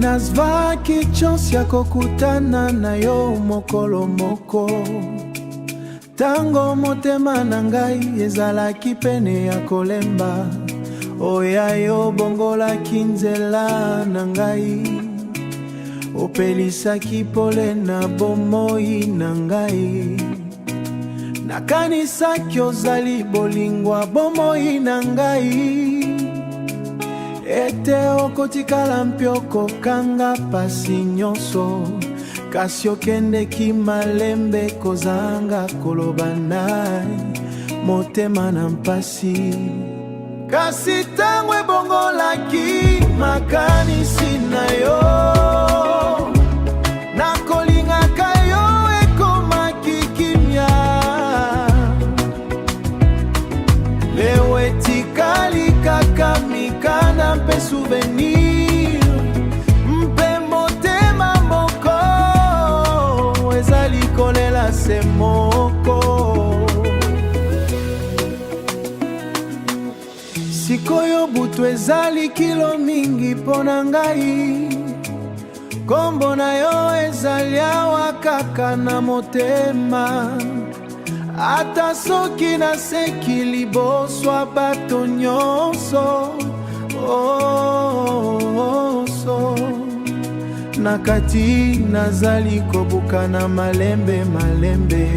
Nazvaki chance ya kokutana na yo mokolo moko. Tango motema na ngai ezalaki pene ya kolemba. Oya yo bongolaki nzela na ngai. Opelisaki pole na bomoi na ngai. Nakanisaki ozali bolingwa bomoi na ngai. Ete okotikala mpio kokanga pasi nyonso. Kasi okendeki malembe kozanga koloba nai motema na mpasi. Kasi tango ebongolaki makanisi na yo, nakolingaka yo ekomaki kimia. Leo etikali kaka mikanda mpe souvenir, mpe motema moko ezali kolela se moko. Sikoyo butu ezali kilo mingi pona ngai. Kombo na yo ezali awa kaka na motema. Ata soki naseki liboswa bato nyonso. So nakati nazali kobuka na malembe malembe.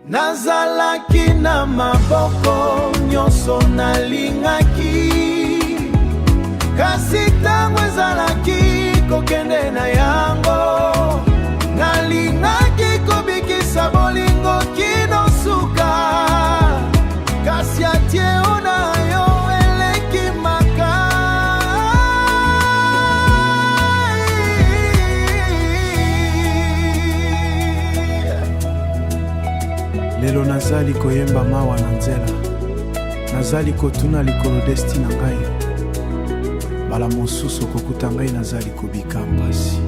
Nazalaki na maboko nyonso nalingaki. Kasi tango ezalaki kokende na yango, nalingaki kobikisa bolingo kino suka. Kasi atie ona yo eleki makai. Lelo nazali koyemba mawa na nzela. Nazali kotuna likolo desti na ngai. Bala mosusu kokuta ngai nazali kobika mpasi.